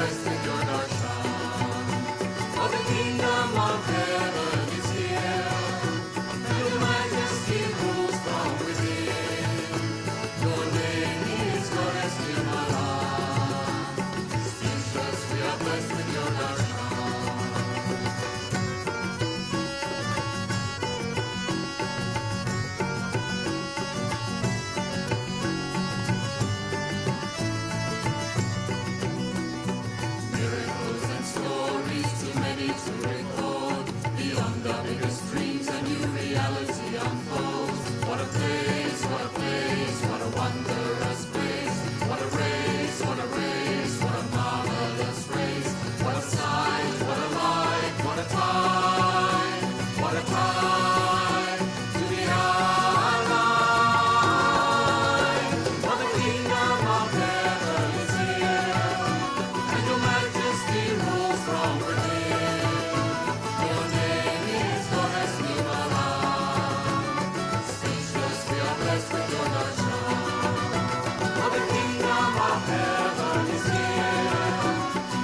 blessed with your darshan. For the kingdom of heaven is here, and your majesty rules from within. Your name is Goddess Nirmala. Speechless, we are blessed with your darshan. Miracles and stories too many to record. Beyond the biggest dreams, a new reality unfolds. What a place, what a place, what a wondrous place. What a race, what a race, what a marvelous race. What a sight, what a light, what a time, what a time to be alive. For the kingdom of heaven is here, and your majesty rules from within. Your name is Goddess Nirmala. Speechless, we are blessed with your darshan. For the kingdom of heaven is here,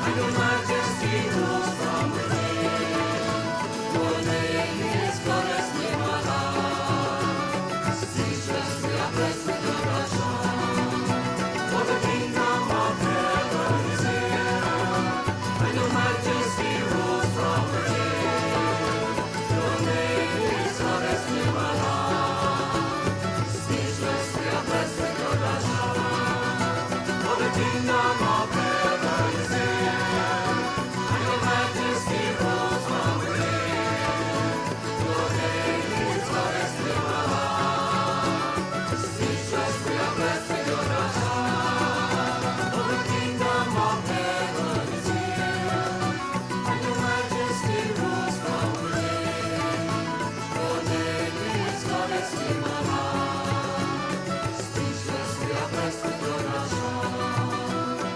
and your majesty rules from within. Your name is Goddess Nirmala. Speechless, we are blessed with your darshan. For the kingdom of heaven is here, and your majesty rules from within. Your name is Goddess Nirmala. Speechless, we are blessed with your darshan. For the kingdom of heaven is here, and your majesty rules from within. Your name is Goddess Nirmala. Speechless, we are blessed with your darshan. For the kingdom of heaven is here, and your majesty rules from within. Your name is Goddess Nirmala. Speechless, we are blessed with your darshan.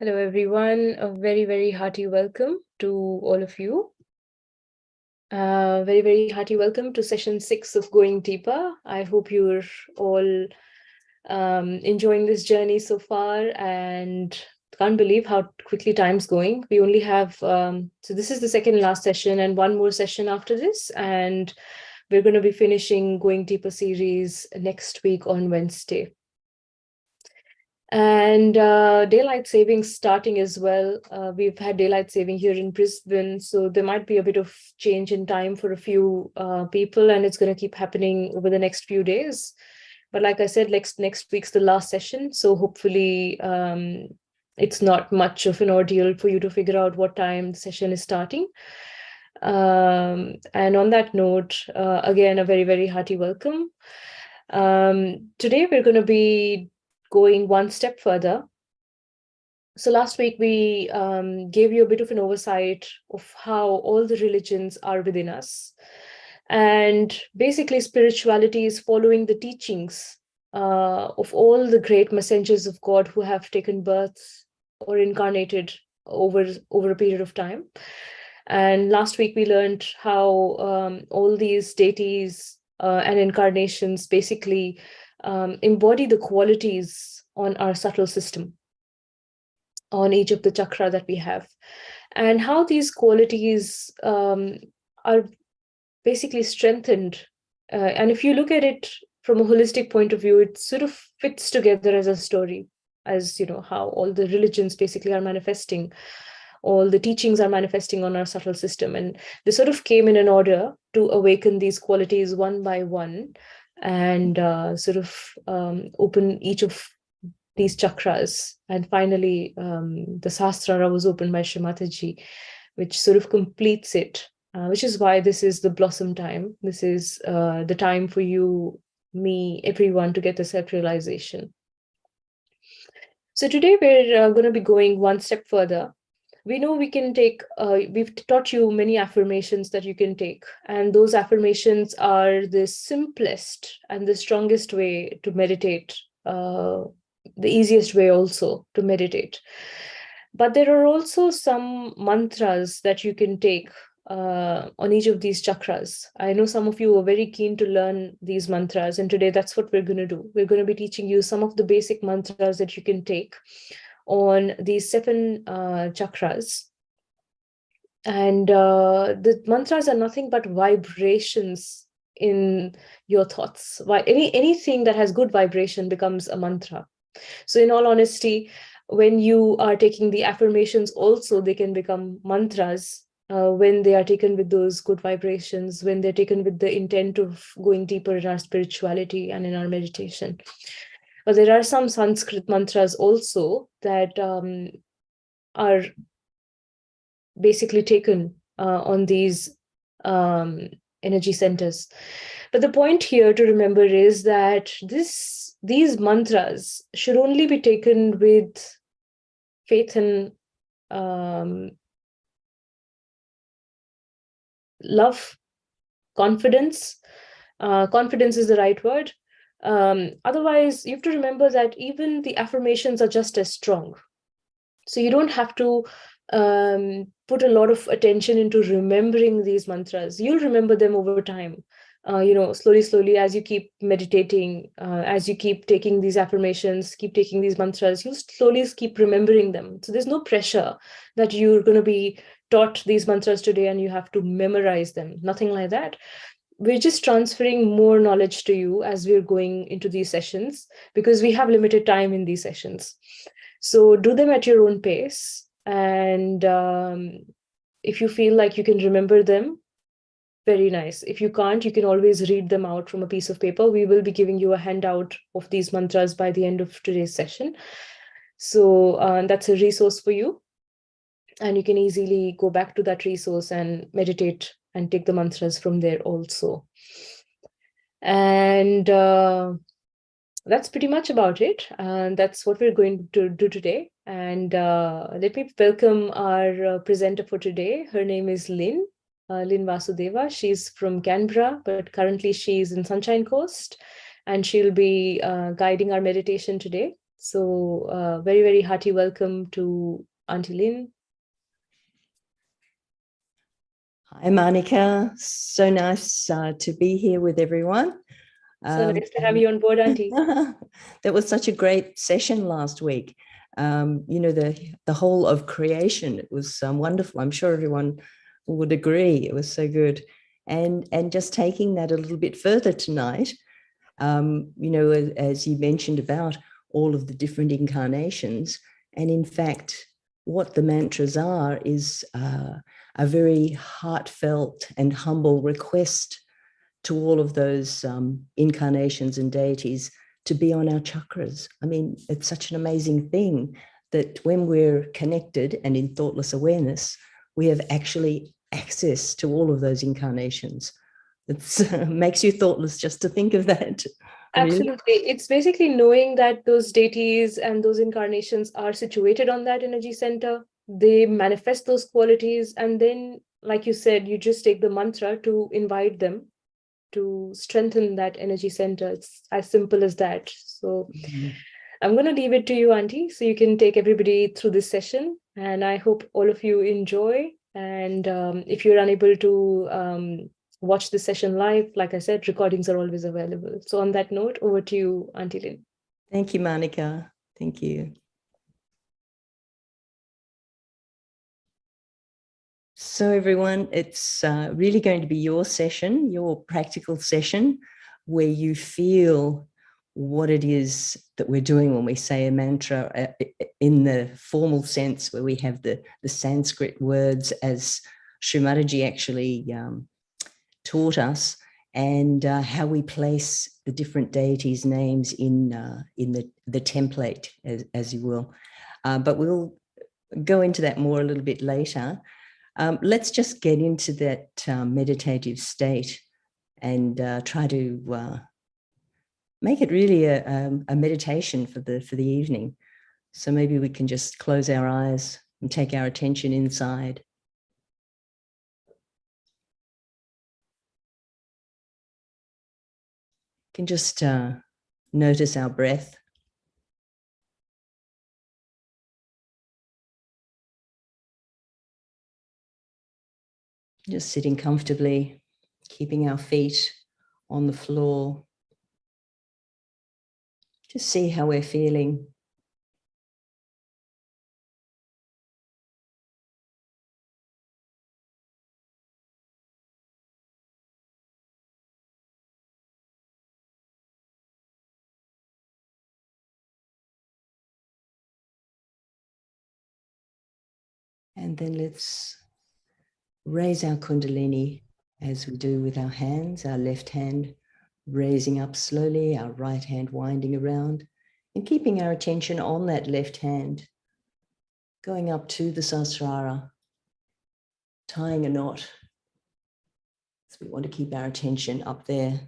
Hello, everyone. A very, very hearty welcome to all of you. Very, very hearty welcome to session 6 of Going Deeper. I hope you're all enjoying this journey so far and can't believe how quickly time's going. We only have, so this is the second last session and one more session after this. And we're going to be finishing Going Deeper series next week on Wednesday. And daylight saving starting as well. We've had daylight saving here in Brisbane, so there might be a bit of change in time for a few people, and it's going to keep happening over the next few days. But like I said, next week's the last session, so hopefully it's not much of an ordeal for you to figure out what time the session is starting. And on that note, again, a very, very hearty welcome. Today we're going to be going one step further. So last week we gave you a bit of an oversight of how all the religions are within us. And basically spirituality is following the teachings of all the great messengers of God who have taken birth or incarnated over a period of time. And last week we learned how all these deities and incarnations basically embody the qualities on our subtle system, on each of the chakra that we have, and how these qualities are basically strengthened. And if you look at it from a holistic point of view, it sort of fits together as a story, as you know, how all the religions basically are manifesting, all the teachings are manifesting on our subtle system. And they sort of came in an order to awaken these qualities one by one and sort of open each of these chakras. And finally, the Sahasrara was opened by Shrimataji, which sort of completes it, which is why this is the blossom time. This is the time for you, me, everyone to get the self-realization. So today we're going to be going one step further. We know we can take, we've taught you many affirmations that you can take. And those affirmations are the simplest and the strongest way to meditate, the easiest way also to meditate. But there are also some mantras that you can take on each of these chakras. I know some of you are very keen to learn these mantras, and today that's what we're going to do. We're going to be teaching you some of the basic mantras that you can take on these 7 chakras. And the mantras are nothing but vibrations in your thoughts. Anything that has good vibration becomes a mantra. So in all honesty, when you are taking the affirmations also, they can become mantras when they are taken with those good vibrations, when they're taken with the intent of going deeper in our spirituality and in our meditation. But there are some Sanskrit mantras also that are basically taken on these energy centers. But the point here to remember is that these mantras should only be taken with faith and love, confidence. Confidence is the right word. Otherwise, you have to remember that even the affirmations are just as strong. So you don't have to put a lot of attention into remembering these mantras. You'll remember them over time. Slowly, as you keep meditating, as you keep taking these affirmations, keep taking these mantras, you'll slowly keep remembering them. So there's no pressure that you're going to be taught these mantras today and you have to memorize them. Nothing like that. We're just transferring more knowledge to you as we're going into these sessions, because we have limited time in these sessions. So do them at your own pace. And if you feel like you can remember them, very nice. If you can't, you can always read them out from a piece of paper. We will be giving you a handout of these mantras by the end of today's session. So that's a resource for you. And you can easily go back to that resource and meditate and take the mantras from there also. And that's pretty much about it. And that's what we're going to do today. And let me welcome our presenter for today. Her name is Lynn Vasudeva. She's from Canberra, but currently she's in Sunshine Coast, and she'll be guiding our meditation today. So very, very hearty welcome to Auntie Lynn. Hi, Monica. So nice to be here with everyone. So nice to have you on board, Auntie. That was such a great session last week. You know, the whole of creation, it was wonderful. I'm sure everyone would agree. It was so good. And just taking that a little bit further tonight, you know, as you mentioned about all of the different incarnations, and in fact, what the mantras are is a very heartfelt and humble request to all of those incarnations and deities to be on our chakras. I mean, it's such an amazing thing that when we're connected and in thoughtless awareness, we have actually access to all of those incarnations. It makes you thoughtless just to think of that. Absolutely. Really? It's basically knowing that those deities and those incarnations are situated on that energy center. They manifest those qualities. And then, like you said, you just take the mantra to invite them to strengthen that energy center. It's as simple as that. So I'm going to leave it to you, Auntie, so you can take everybody through this session. And I hope all of you enjoy. And if you're unable to watch the session live, like I said, recordings are always available. So on that note, over to you, Auntie Lynn. Thank you, Monica. Thank you. So everyone, it's really going to be your session, your practical session, where you feel what it is that we're doing when we say a mantra in the formal sense, where we have the Sanskrit words as Srimataji actually taught us, and how we place the different deities' names in the template, as you will. But we'll go into that more a little bit later. Let's just get into that meditative state and try to make it really a meditation for the evening. So maybe we can just close our eyes and take our attention inside. You can just notice our breath. Just sitting comfortably, keeping our feet on the floor. Just see how we're feeling. And then let's raise our Kundalini as we do with our hands, our left hand raising up slowly, our right hand winding around, and keeping our attention on that left hand, going up to the Sahasrara, tying a knot. So we want to keep our attention up there.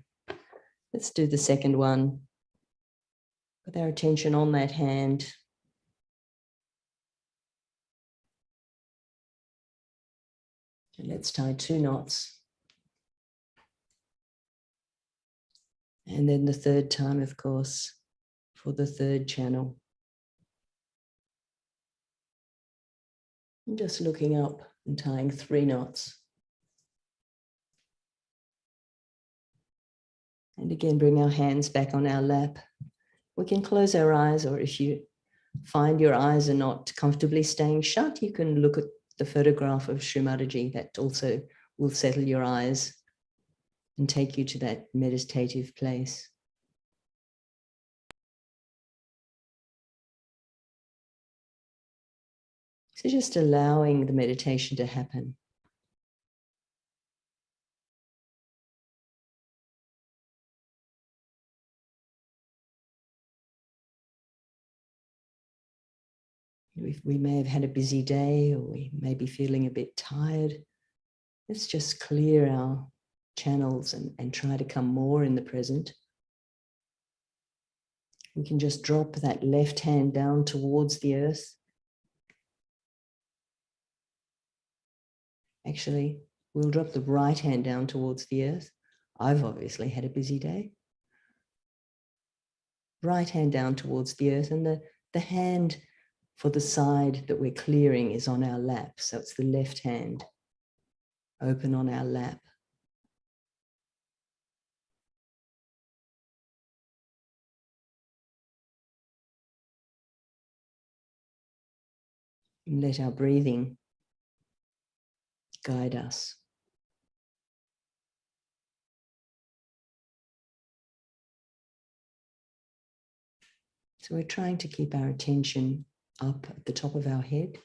Let's do the second one with our attention on that hand. And let's tie 2 knots. And then the third time, of course, for the third channel. And just looking up and tying 3 knots. And again, bring our hands back on our lap. We can close our eyes, or if you find your eyes are not comfortably staying shut, you can look at the photograph of Srimataji. That also will settle your eyes and take you to that meditative place. So just allowing the meditation to happen. We may have had a busy day, or we may be feeling a bit tired. Let's just clear our channels and try to come more in the present. We can just drop that left hand down towards the earth. Actually, we'll drop the right hand down towards the earth. I've obviously had a busy day. right hand down towards the earth, and the hand for the side that we're clearing is on our lap. So it's the left hand open on our lap. And let our breathing guide us. So we're trying to keep our attention up at the top of our head.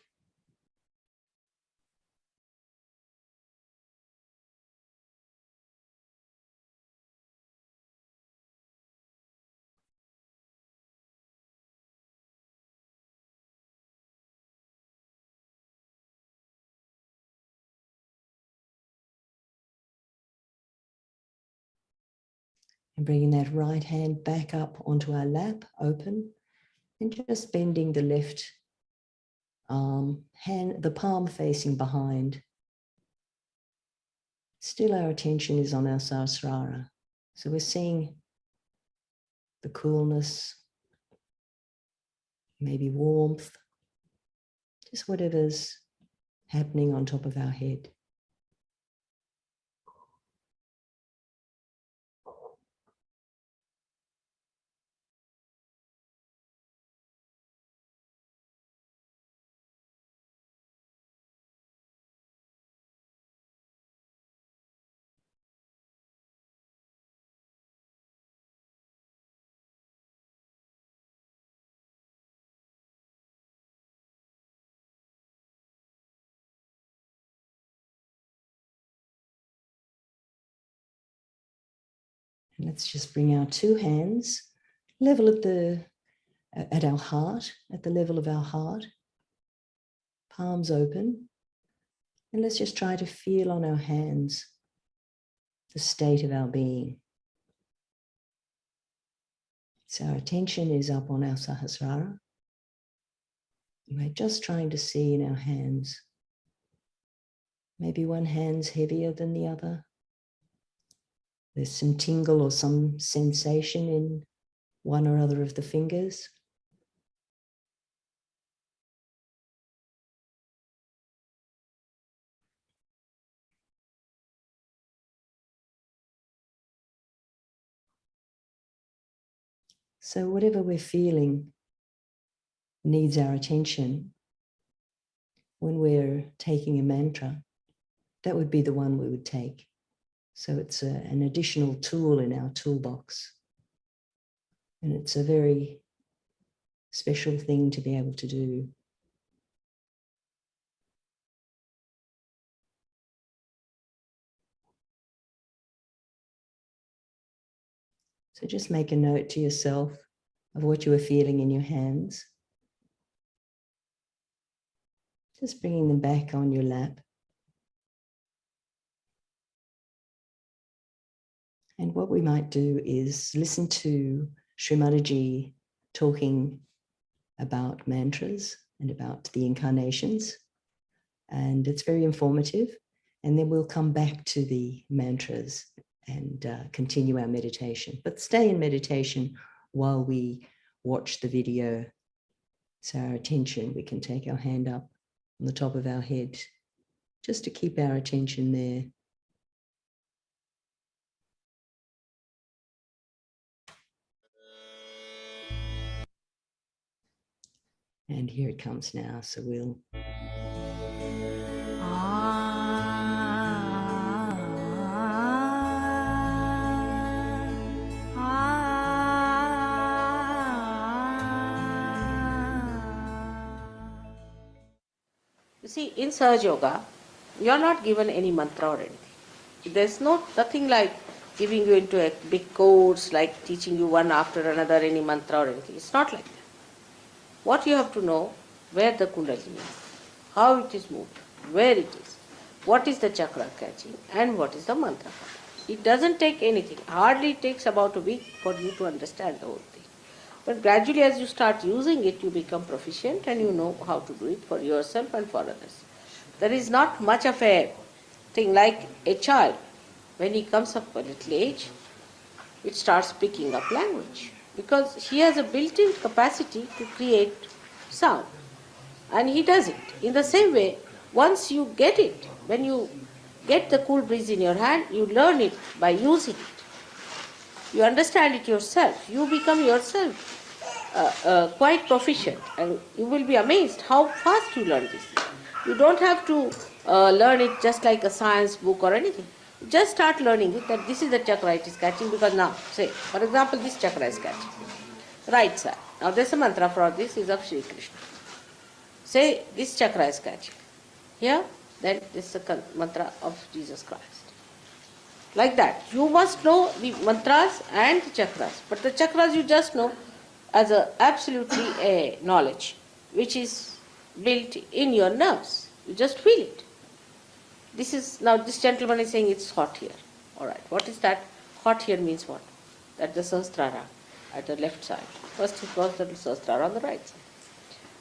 And bringing that right hand back up onto our lap, open, and just bending the left arm, hand, the palm facing behind. Still our attention is on our Sahasrara. So we're seeing the coolness, maybe warmth, just whatever's happening on top of our head. And let's just bring our two hands level at our heart, at the level of our heart, palms open. And let's just try to feel on our hands the state of our being. So our attention is up on our Sahasrara. We're just trying to see in our hands. Maybe one hand's heavier than the other. There's some tingle or some sensation in one or other of the fingers. So whatever we're feeling needs our attention. When we're taking a mantra, that would be the one we would take. So it's an additional tool in our toolbox. And it's a very special thing to be able to do. So just make a note to yourself of what you are feeling in your hands. Just bringing them back on your lap. And what we might do is listen to Srimataji talking about mantras and about the incarnations. And it's very informative. And then we'll come back to the mantras and continue our meditation. But stay in meditation while we watch the video. So our attention, we can take our hand up on the top of our head just to keep our attention there. And here it comes now, so we'll... You see, in Sahaja Yoga, you are not given any mantra or anything. There's nothing like giving you into a big course, like teaching you one after another any mantra or anything. It's not like that. What you have to know, where the Kundalini is, how it is moved, where it is, what is the chakra catching, and what is the mantra. It doesn't take anything. Hardly takes about a week for you to understand the whole thing. But gradually as you start using it, you become proficient and you know how to do it for yourself and for others. There is not much of a thing like a child. When he comes up a little age, it starts picking up language. because he has a built-in capacity to create sound, and he does it. In the same way, once you get it, when you get the cool breeze in your hand, you learn it by using it. You understand it yourself. You become yourself quite proficient, and you will be amazed how fast you learn this. You don't have to learn it just like a science book or anything. Just start learning it, that this is the chakra it is catching, because now, say, for example, this chakra is catching. Right side. Now there's a mantra for this, is of Sri Krishna. Say, this chakra is catching. Here, then this is the mantra of Jesus Christ. Like that. You must know the mantras and the chakras. But the chakras you just know as absolutely a knowledge which is built in your nerves. You just feel it. This is, now this gentleman is saying it's hot here. Alright, what is that? Hot here means what? That the Sahasrara at the left side. First it was the Sahasrara on the right side.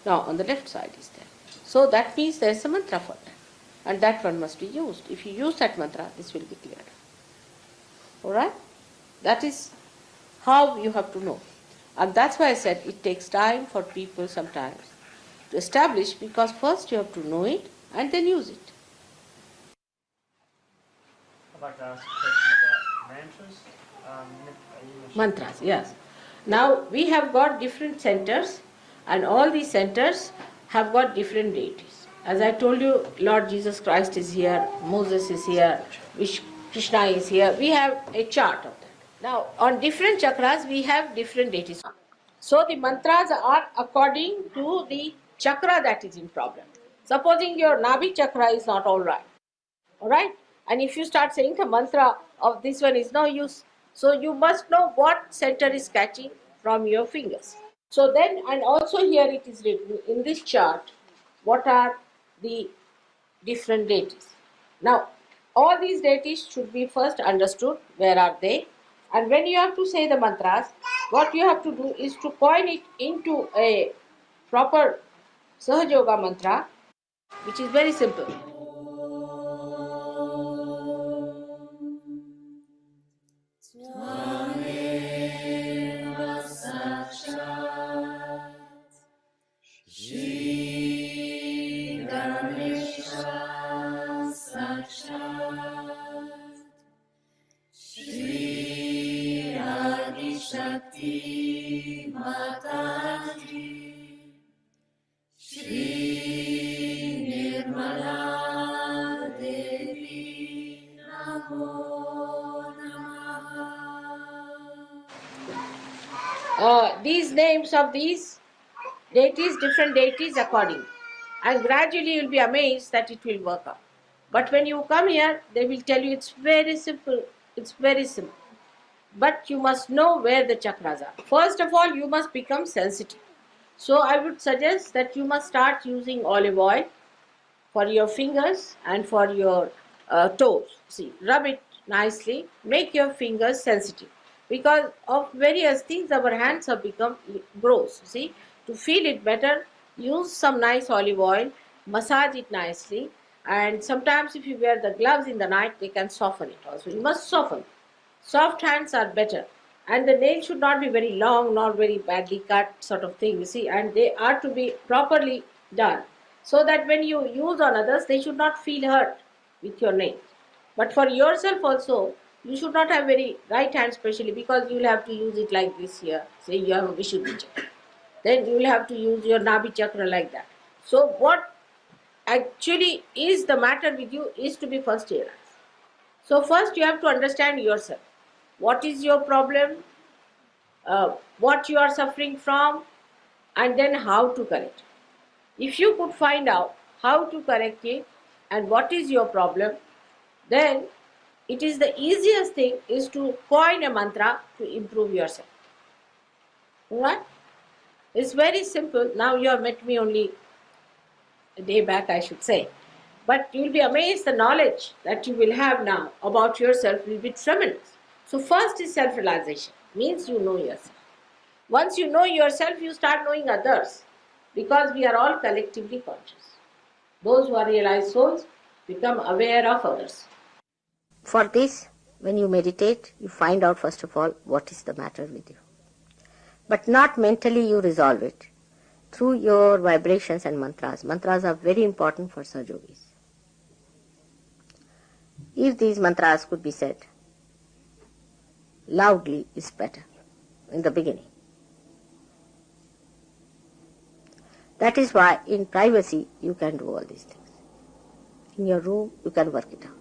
Now on the left side is there. So that means there is a mantra for that. And that one must be used. If you use that mantra, this will be cleared. Alright? That is how you have to know. And that's why I said it takes time for people sometimes to establish, because first you have to know it and then use it. I'd like to ask a question about mantras. Mantras, yes. Now we have got different centers, and all these centers have got different deities. As I told you, Lord Jesus Christ is here, Moses is here, Krishna is here. We have a chart of that. Now, on different chakras, we have different deities. So the mantras are according to the chakra that is in problem. Supposing your Nabhi chakra is not all right? And if you start saying the mantra of this one is no use, so you must know what center is catching from your fingers. So then, and also here it is written in this chart, what are the different deities. Now, all these deities should be first understood, where are they? And when you have to say the mantras, what you have to do is to coin it into a proper Sahaja Yoga mantra, which is very simple. Shakti Mataji Shri Nirmala Devi Namo Namaha. These names of these deities, different deities according. And gradually you will be amazed that it will work out. But when you come here, they will tell you it's very simple. It's very simple. But you must know where the chakras are. First of all, you must become sensitive. So I would suggest that you must start using olive oil for your fingers and for your toes. See, rub it nicely, make your fingers sensitive. Because of various things, our hands have become gross. See, to feel it better, use some nice olive oil, massage it nicely, and sometimes if you wear the gloves in the night, they can soften it also. You must soften. Soft hands are better, and the nails should not be very long, not very badly cut, sort of thing, you see, and they are to be properly done, so that when you use on others, they should not feel hurt with your nails. But for yourself also, you should not have very right hand specially, because you will have to use it like this here. Say you have a Vishuddhi chakra. Then you will have to use your Nabhi chakra like that. So what actually is the matter with you is to be first realized. So first you have to understand yourself. What is your problem? What you are suffering from? And then how to correct it. If you could find out how to correct it and what is your problem, then it is the easiest thing is to coin a mantra to improve yourself. Alright? It's very simple. Now you have met me only a day back, I should say. But you will be amazed the knowledge that you will have now about yourself will be tremendous. So first is self-realization. Means you know yourself. Once you know yourself, you start knowing others. Because we are all collectively conscious. Those who are realized souls become aware of others. For this, when you meditate, you find out first of all what is the matter with you. but not mentally you resolve it. Through your vibrations and mantras. Mantras are very important for Sahaja Yogis. If these mantras could be said loudly is better in the beginning. That is why in privacy you can do all these things. In your room you can work it out.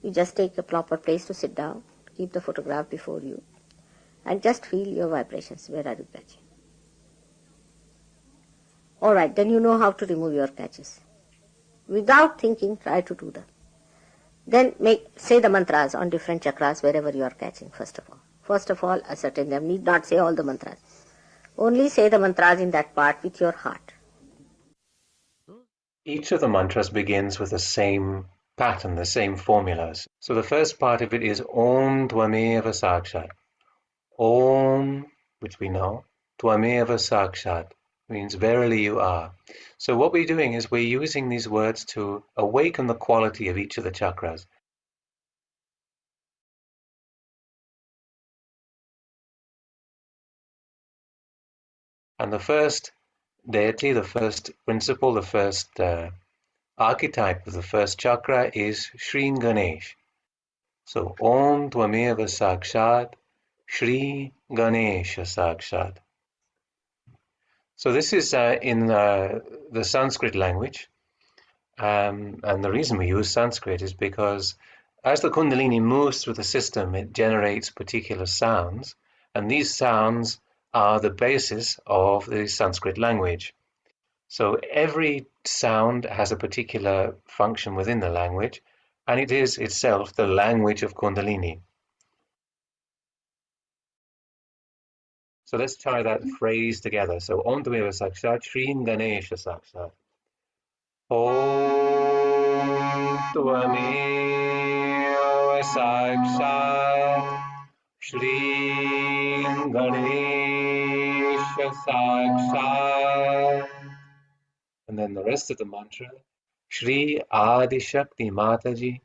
You just take a proper place to sit down, keep the photograph before you, and just feel your vibrations. Where are you catching? Alright, then you know how to remove your catches. Without thinking, try to do that. Then say the mantras on different chakras wherever you are catching, first of all. First of all, ascertain them. Need not say all the mantras. Only say the mantras in that part with your heart. Each of the mantras begins with the same pattern, the same formulas. So the first part of it is Om Tvameva Sakshat. Om, which we know, Tvameva Sakshat, means verily you are. So what we're doing is we're using these words to awaken the quality of each of the chakras. And the first deity, the first principle, the first archetype of the first chakra is Sri Ganesh. So Om Tvameva Sakshat Sri Ganesha Sakshat. So this is in the Sanskrit language. And the reason we use Sanskrit is because as the Kundalini moves through the system, it generates particular sounds, and these sounds are the basis of the Sanskrit language. So every sound has a particular function within the language, and it is itself the language of Kundalini. So let's try that phrase together. So Om Tvameva Sakshat Sri Ganesha Sakshat. Om Tvameva Sakshat Shri Ganesha Sakshat. And then the rest of the mantra, Shri Adi Shakti Mataji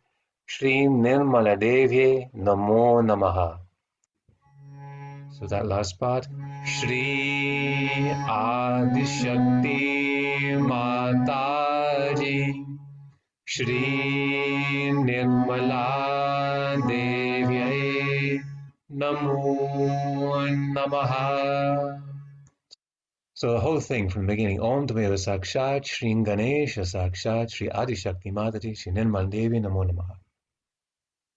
Shri Nirmala Devye Namo Namaha. So that last part, Shri Adi Shakti Mataji Shri Nirmala Devye Namo Namaha. So the whole thing from the beginning, Om Tvameva Sakshat Shri Ganesha Sakshat Shri Adi Shakti Mataji Shri Nirmala Devye Namo Namaha.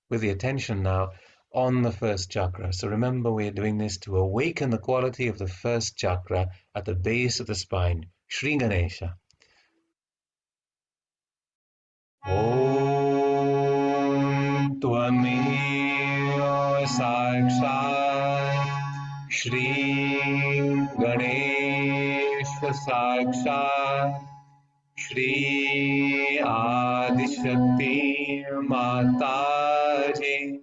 With the attention now on the first chakra. So remember, we're doing this to awaken the quality of the first chakra at the base of the spine, Shri Ganesha. Om Tvameva Sakshat Shri Ganesha Sakshat Shri Adi Shakti Mataji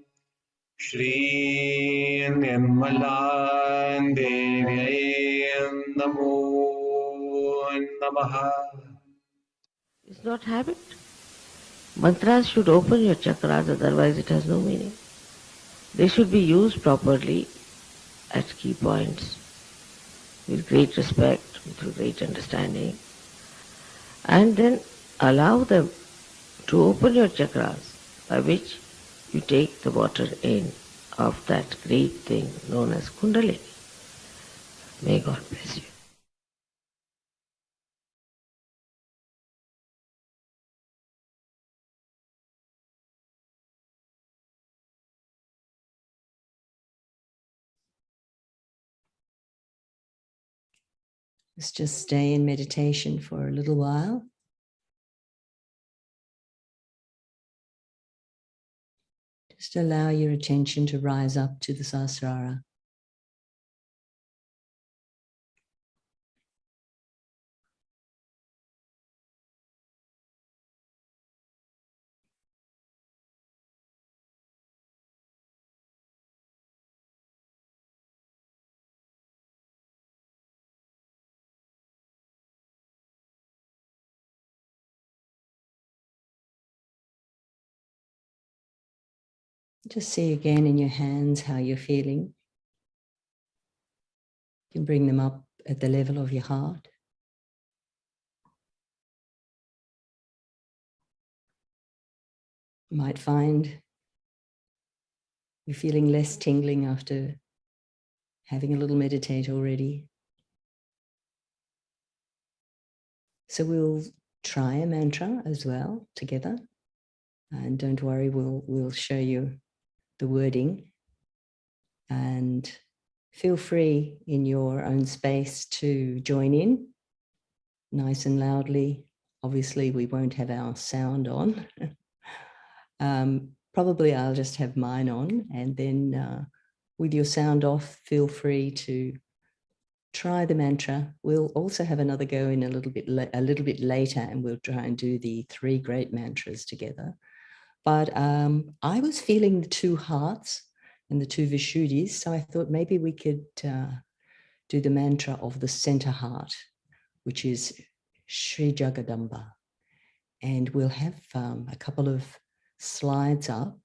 Shri Nirmala Devye Namo Namaha. It's not habit. Mantras should open your chakras, otherwise it has no meaning. They should be used properly at key points with great respect, with great understanding, and then allow them to open your chakras by which you take the water in of that great thing known as Kundalini. May God bless you. Let's just stay in meditation for a little while. Just allow your attention to rise up to the Sahasrara. Just see again in your hands how you're feeling. You can bring them up at the level of your heart. You might find you're feeling less tingling after having a little meditate already. So we'll try a mantra as well together. And don't worry, we'll show you the wording. And feel free in your own space to join in nice and loudly. Obviously, we won't have our sound on. Probably I'll just have mine on, and then with your sound off, feel free to try the mantra. We'll also have another go in a little bit later, and we'll try and do the 3 great mantras together. But I was feeling the 2 hearts and the 2 Vishuddhis, so I thought maybe we could do the mantra of the center heart, which is Sri Jagadamba. And we'll have a couple of slides up.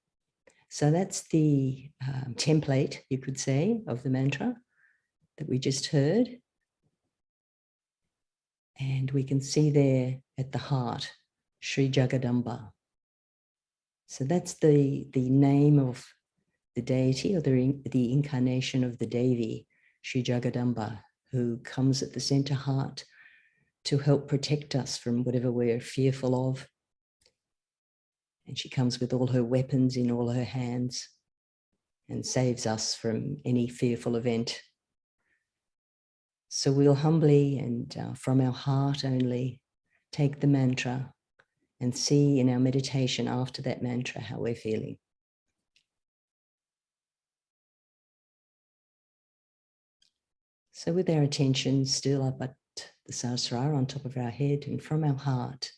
So that's the template, you could say, of the mantra that we just heard. And we can see there at the heart, Sri Jagadamba. So that's the name of the deity, or the incarnation of the Devi, Sri Jagadamba, who comes at the center heart to help protect us from whatever we're fearful of. And she comes with all her weapons in all her hands and saves us from any fearful event. So we'll humbly and from our heart only take the mantra and see in our meditation after that mantra how we're feeling. So with our attention still up at the Sahasrara on top of our head, and from our heart,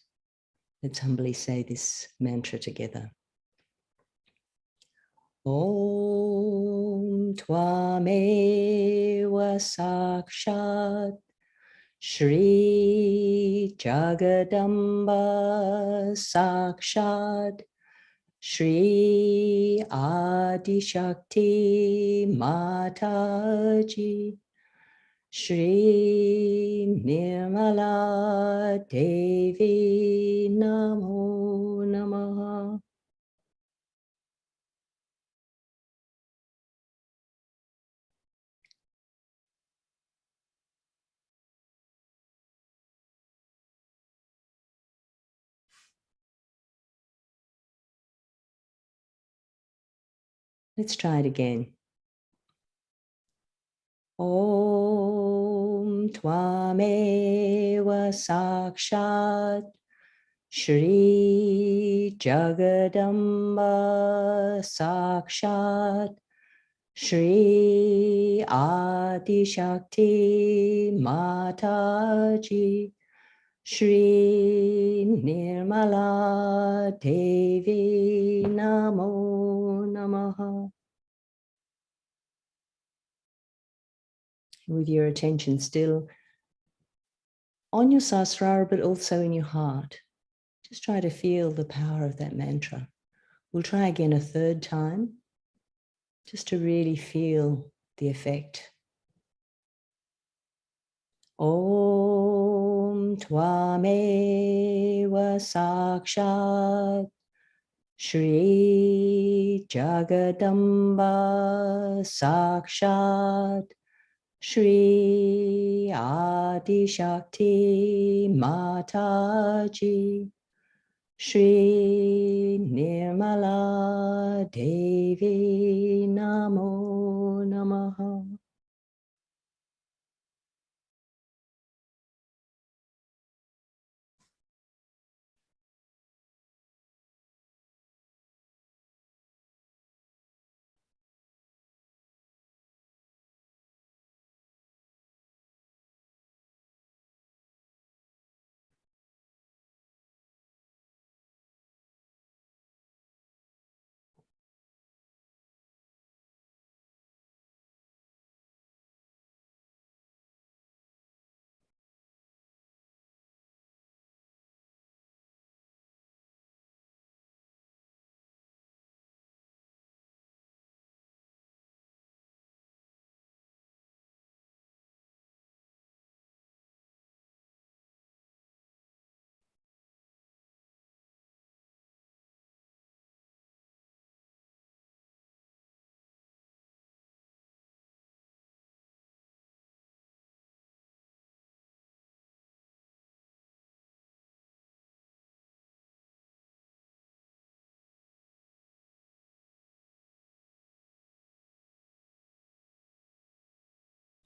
let's humbly say this mantra together. Om Tvameva Sakshat Shri Jagadamba Sakshat Shri Adi Shakti Mataji Shri Nirmala Devi Namo Namaha. Let's try it again. Om Tvameva Sakshat Shri Jagadamba Sakshat Shri Adi Shakti Mataji Shri Nirmala Devi Namo Namaha. With your attention still on your sahasrara, but also in your heart. Just try to feel the power of that mantra. We'll try again a 3rd time, just to really feel the effect. Om Tvameva Sakshat Shri Jagadamba Sakshat Shri Adi Shakti Mataji Shri Nirmala Devi Namo Namaha.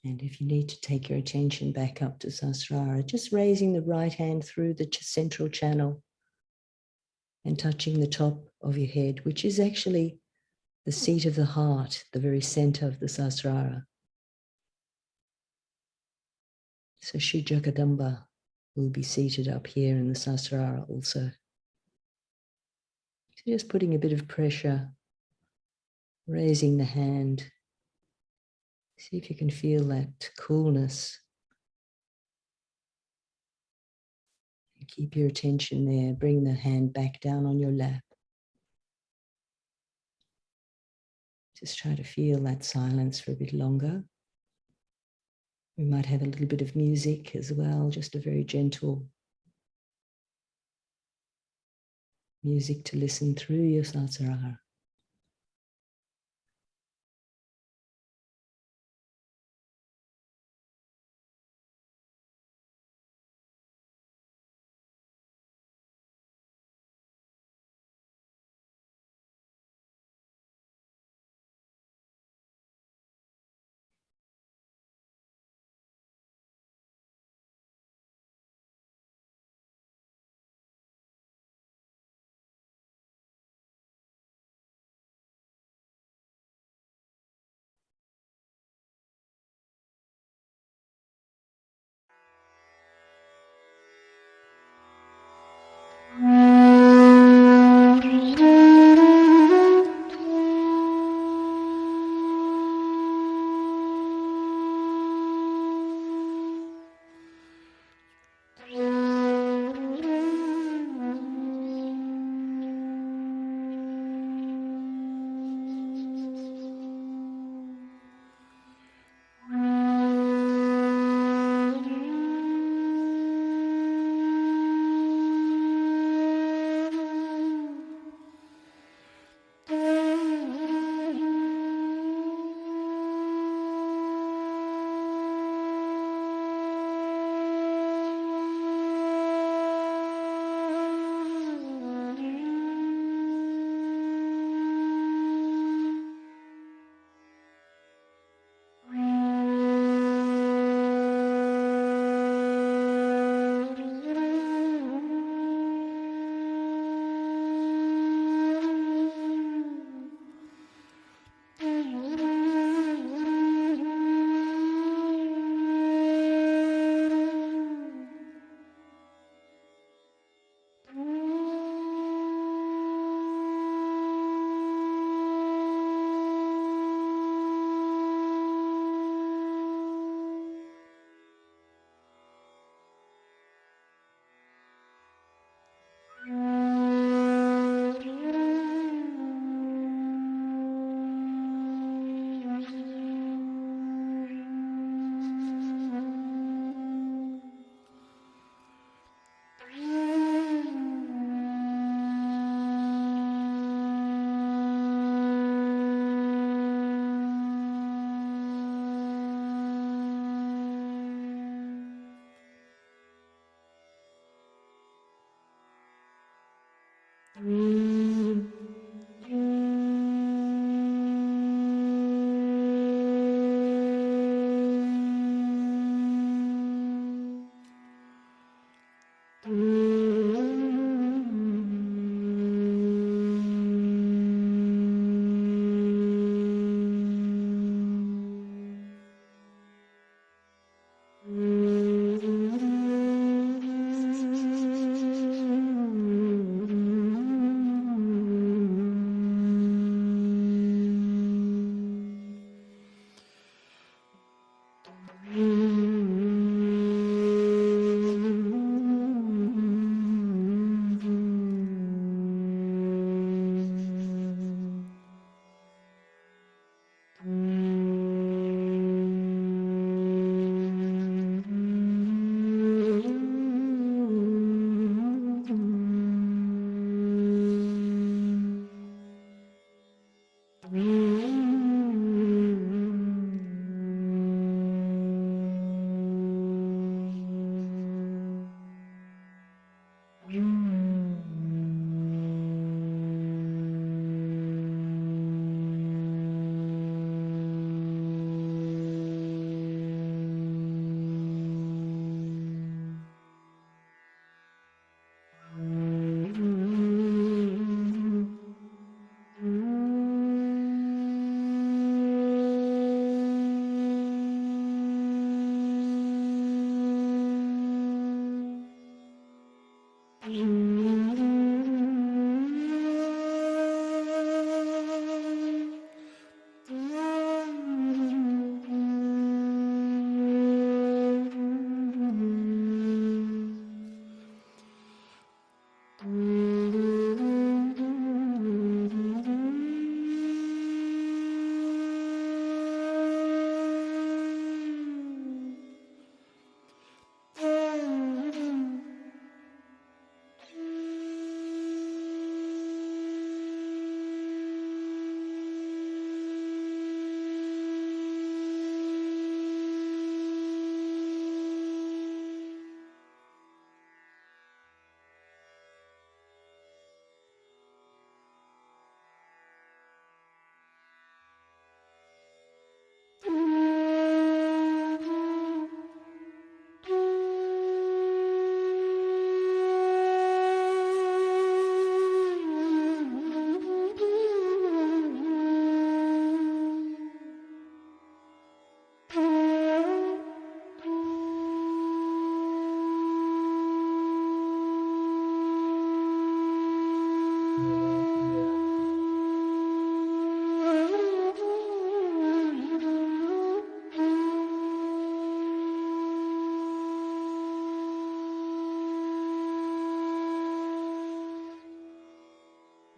And if you need to take your attention back up to Sahasrara, just raising the right hand through the central channel and touching the top of your head, which is actually the seat of the heart, the very center of the Sahasrara. So Shri Jagadamba will be seated up here in the Sahasrara also. So just putting a bit of pressure, raising the hand. See if you can feel that coolness. And keep your attention there. Bring the hand back down on your lap. Just try to feel that silence for a bit longer. We might have a little bit of music as well, just a very gentle music to listen through your Sahasrara.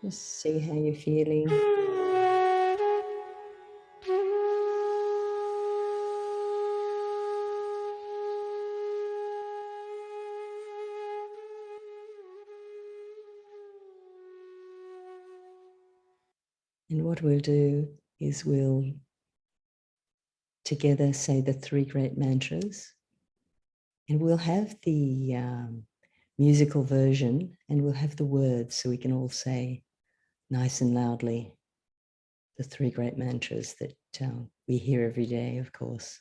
Just see how you're feeling. And what we'll do is we'll together say the three great mantras, and we'll have the musical version, and we'll have the words so we can all say nice and loudly the three great mantras that we hear every day, of course.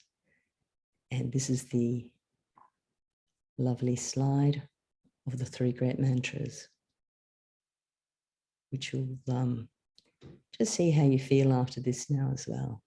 And this is the lovely slide of the three great mantras, which will just see how you feel after this now as well.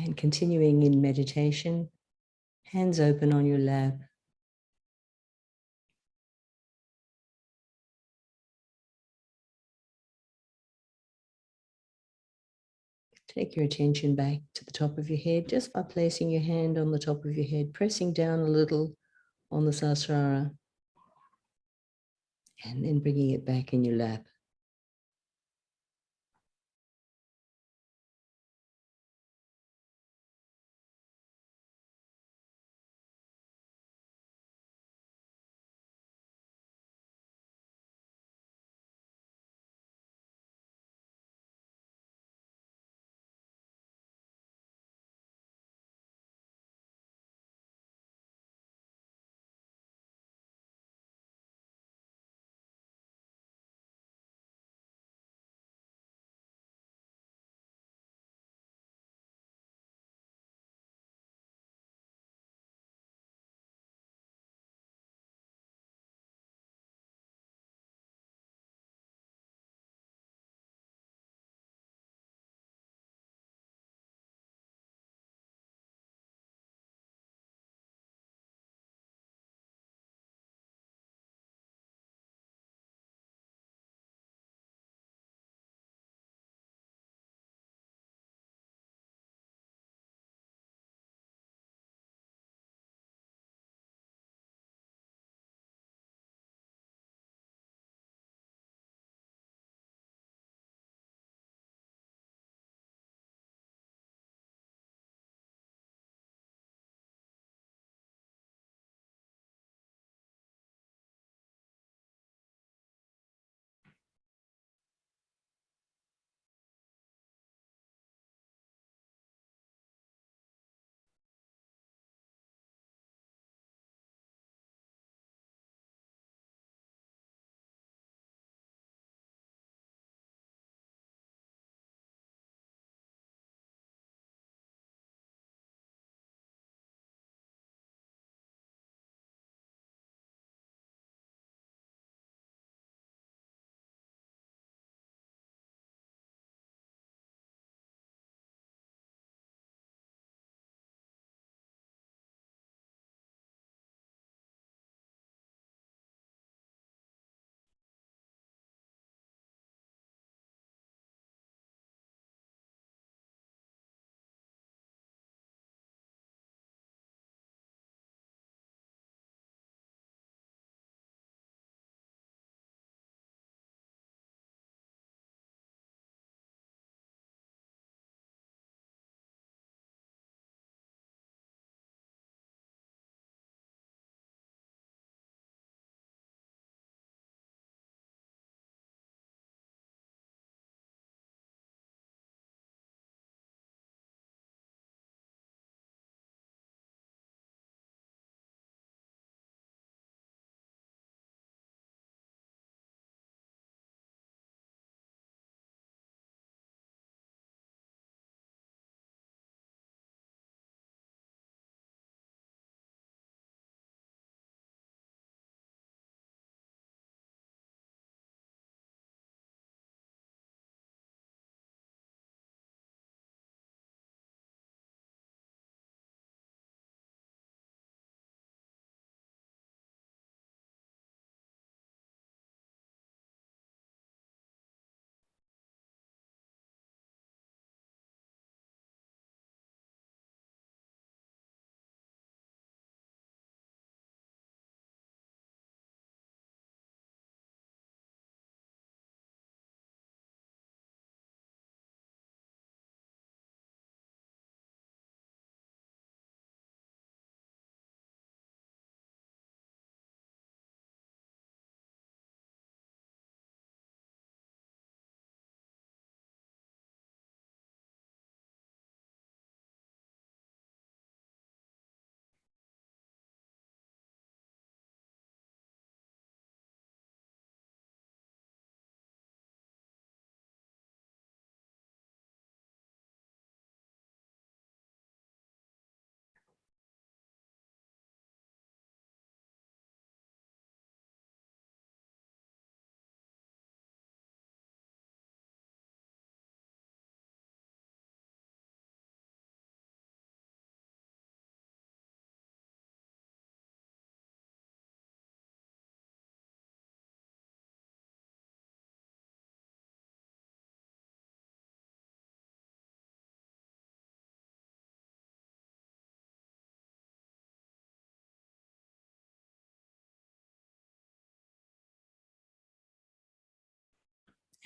And continuing in meditation, hands open on your lap. Take your attention back to the top of your head just by placing your hand on the top of your head, pressing down a little on the sahasrara, and then bringing it back in your lap.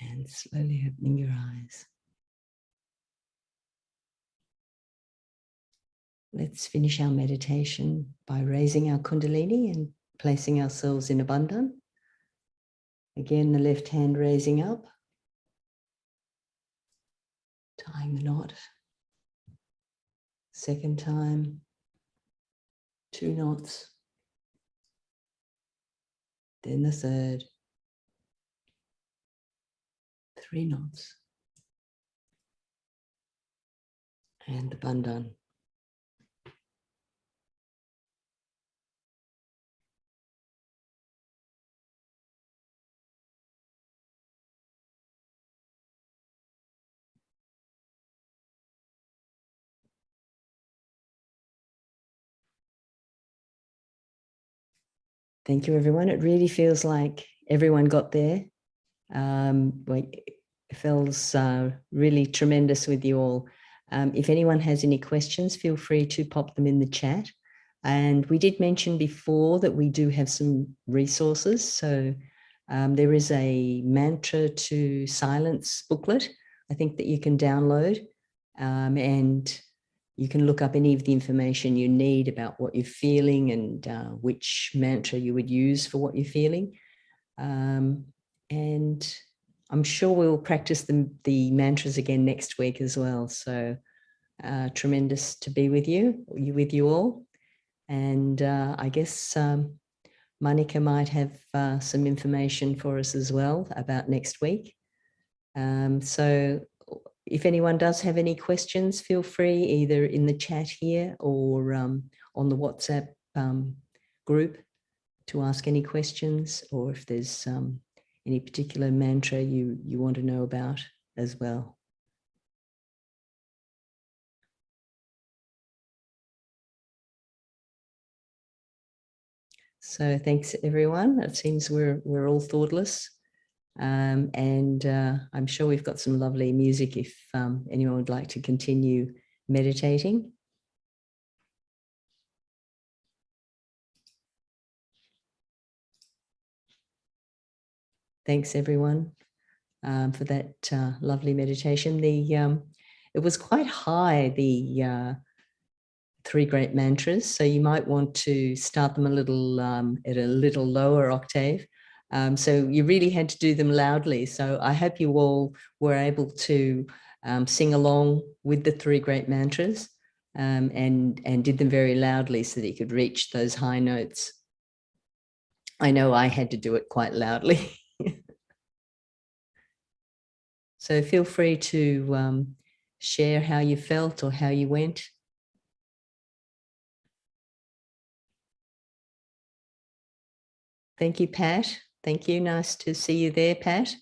And slowly opening your eyes. Let's finish our meditation by raising our Kundalini and placing ourselves in a bandhan. Again, the left hand raising up, tying the knot. Second time, 2 knots. Then the third, 3 knots. And the bandhan. Thank you, everyone. It really feels like everyone got there. It feels really tremendous with you all. If anyone has any questions, feel free to pop them in the chat. And we did mention before that we do have some resources. So there is a mantra to silence booklet, I think, that you can download. And you can look up any of the information you need about what you're feeling and which mantra you would use for what you're feeling. And I'm sure we'll practice the mantras again next week as well. So tremendous to be with you all. And I guess Monica might have some information for us as well about next week. So if anyone does have any questions, feel free either in the chat here or on the WhatsApp group to ask any questions, or if there's any particular mantra you want to know about as well. So thanks, everyone. It seems we're all thoughtless. And I'm sure we've got some lovely music if anyone would like to continue meditating. Thanks, everyone, for that lovely meditation. It was quite high, the 3 great mantras, so you might want to start them a little at a little lower octave. So you really had to do them loudly. So I hope you all were able to sing along with the 3 great mantras and did them very loudly so that you could reach those high notes. I know I had to do it quite loudly. So feel free to share how you felt or how you went. Thank you, Pat. Thank you. Nice to see you there, Pat.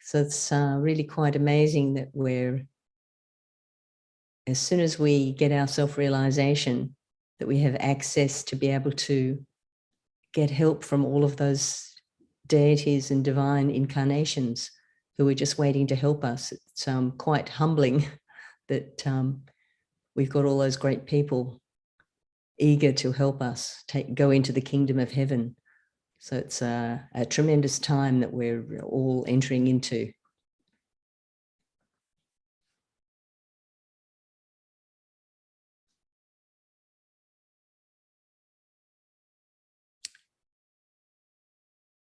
So it's really quite amazing that as soon as we get our self-realization, that we have access to be able to get help from all of those deities and divine incarnations who are just waiting to help us. It's quite humbling that we've got all those great people eager to help us go into the kingdom of heaven. So it's a tremendous time that we're all entering into.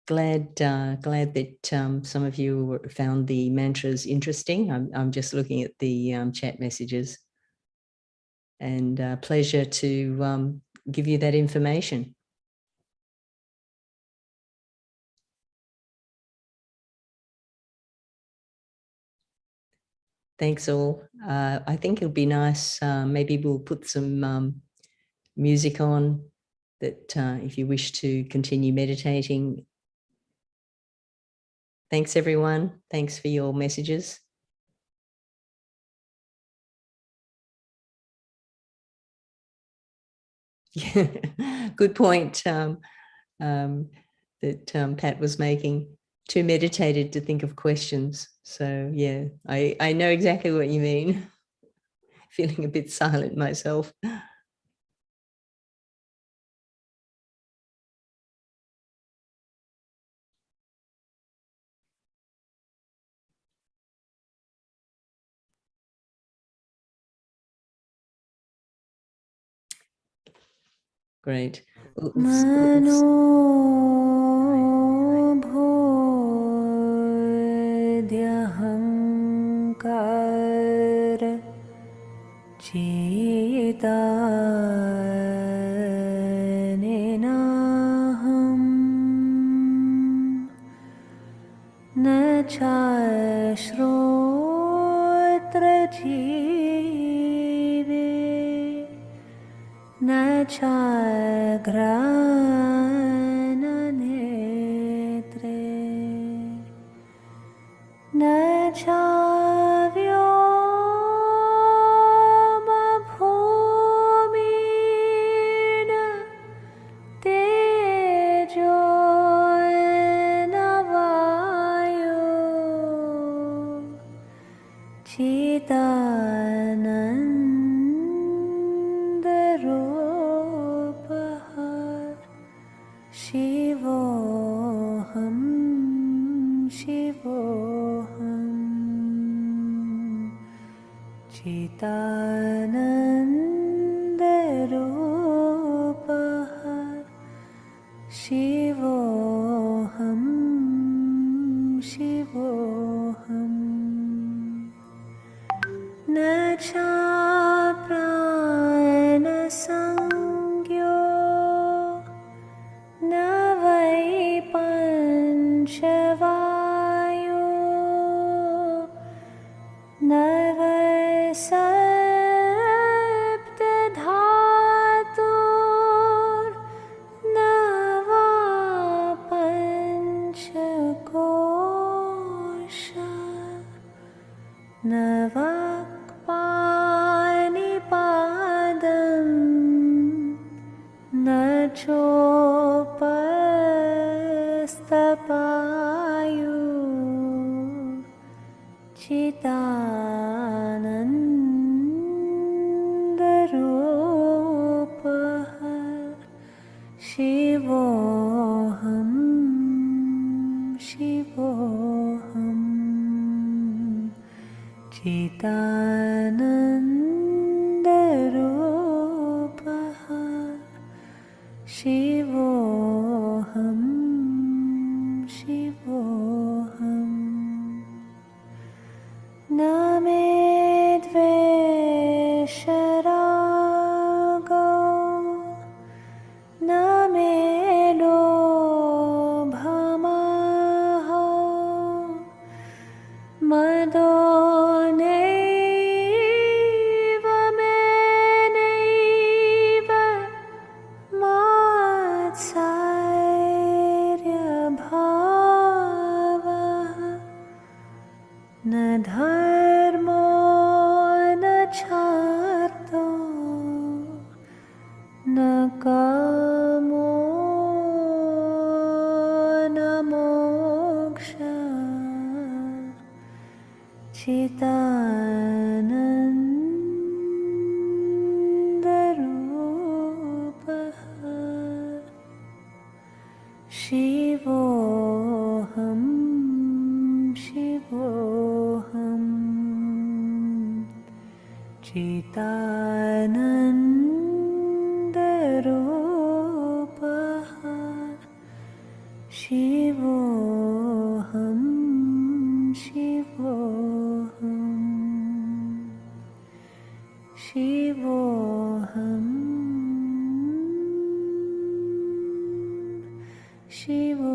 Glad that some of you found the mantras interesting. I'm just looking at the chat messages, and pleasure to give you that information. Thanks all. I think it'll be nice. Maybe we'll put some music on that if you wish to continue meditating. Thanks, everyone. Thanks for your messages. Good point that Pat was making. Too meditated to think of questions. So yeah, I know exactly what you mean. feeling a bit silent myself. Great. मनोभूद्यहङ्कार चेतानेनाहम् न चाश्रोत्रजीवे न चाघ्राणनेत्रे न चाव्योमभूमिन तेजो न वायो चिदानन्दरूपः शिवोऽहं शिवोऽहम् चिदानन्दरूपः शिवोऽहं शिवोऽहम् न चाप्राणसंज्ञो न वै पञ्चवायो न वै सप्तधातुर्न वा पञ्चकोशा न वाक्पाणिपादम् न चोपस्तपायु चिदानन्दरूपः शिवोऽहं शिवोऽहम् चिदानन्दरूपः शिवोऽहं शिवोऽहम् न मे द्वेषरागो न मे लोभमोहो मदो नैव मे नैव मात्सर्यभावः न धर्मो न चार्थो न कामो न मोक्षः चिदानन्दरूपः शिवोऽहं शिवोऽहम् चिदानन्दरूपः शिवोऽहं शिवोऽहम् शिवोऽहं शिवोऽहम्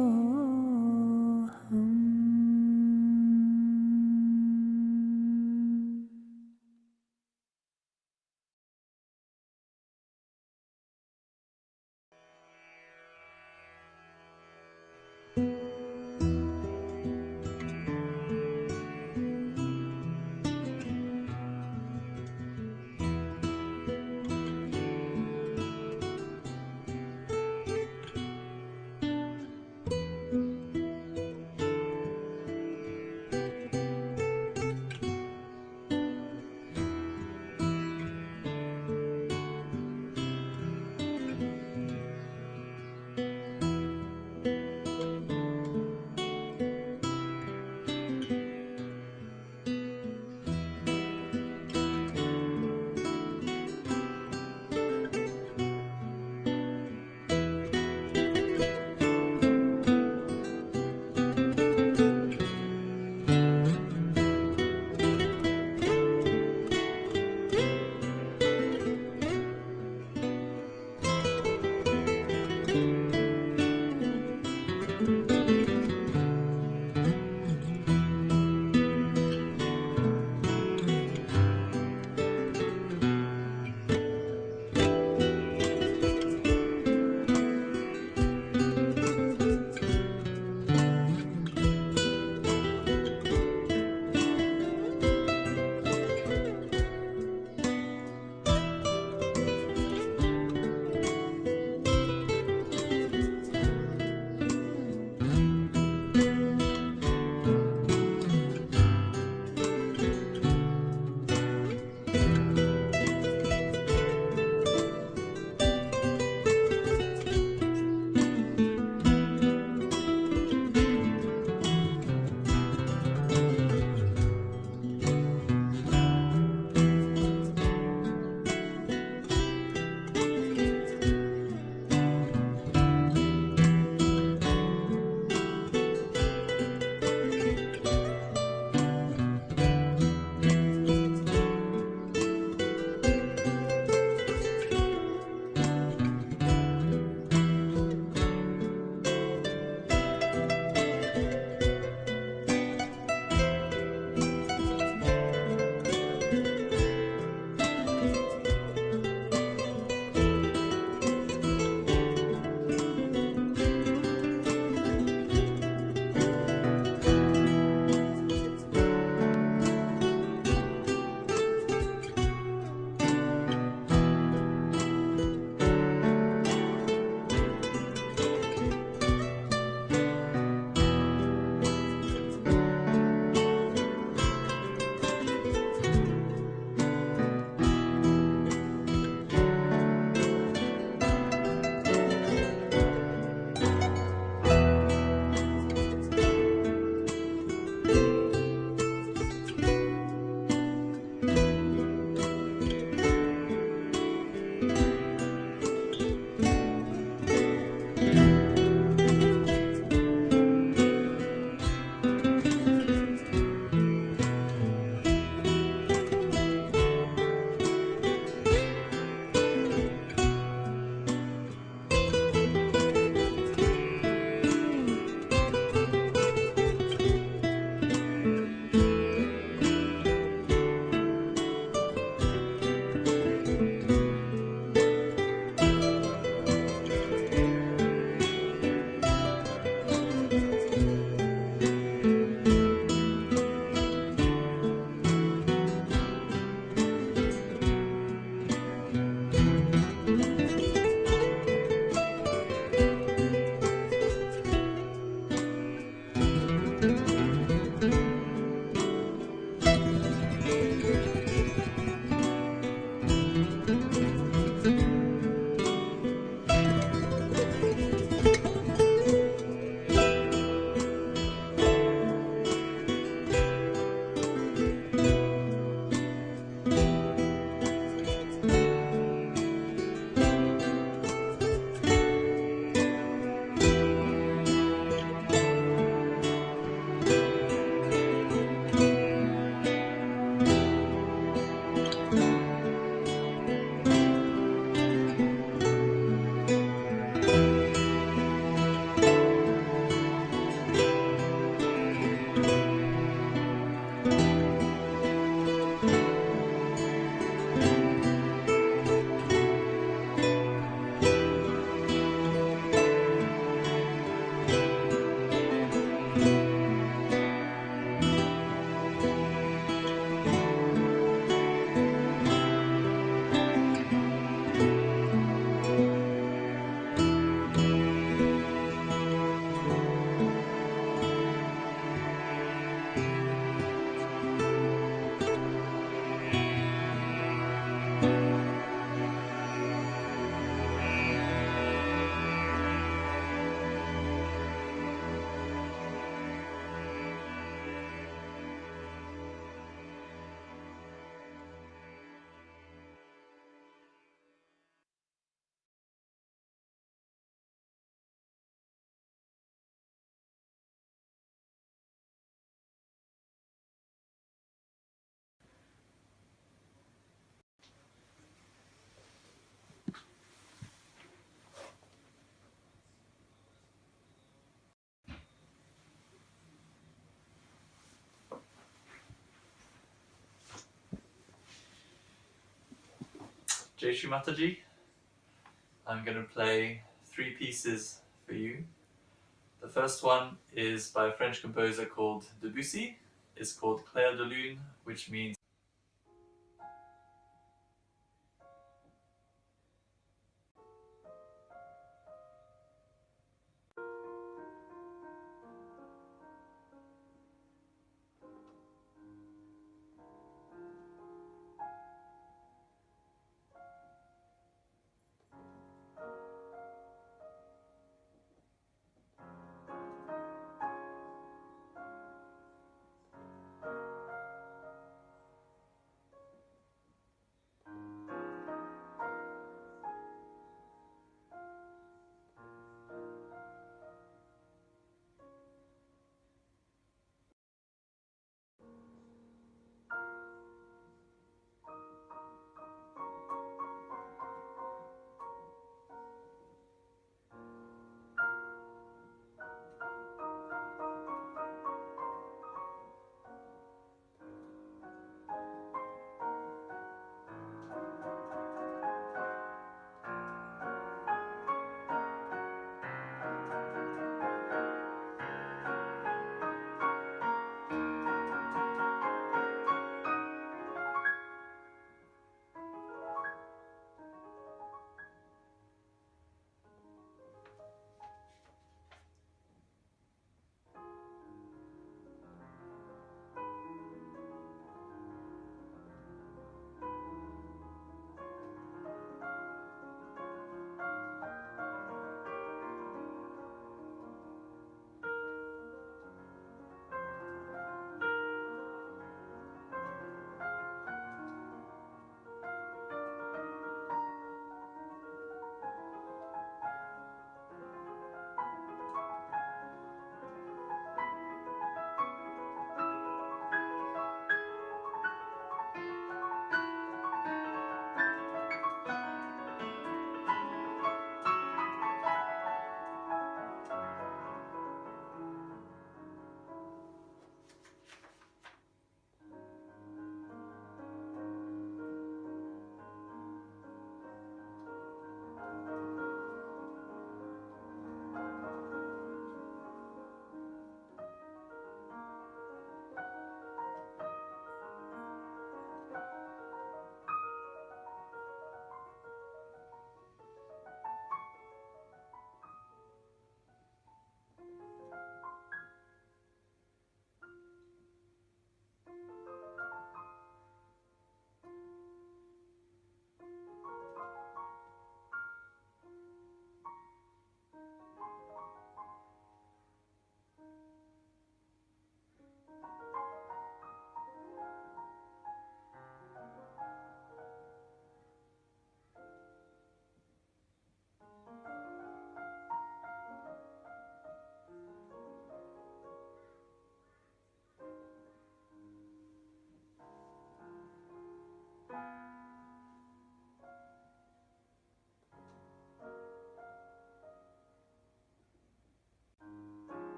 Jai Shri Mataji. I'm going to play 3 pieces for you. The first one is by a French composer called Debussy. It's called Clair de Lune, which means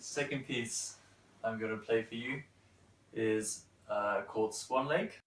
the second piece I'm going to play for you is called Swan Lake.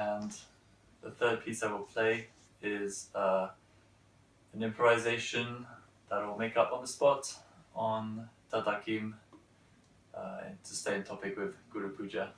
And the third piece I will play is an improvisation that I will make up on the spot on Tatakim to stay in topic with Guru Puja.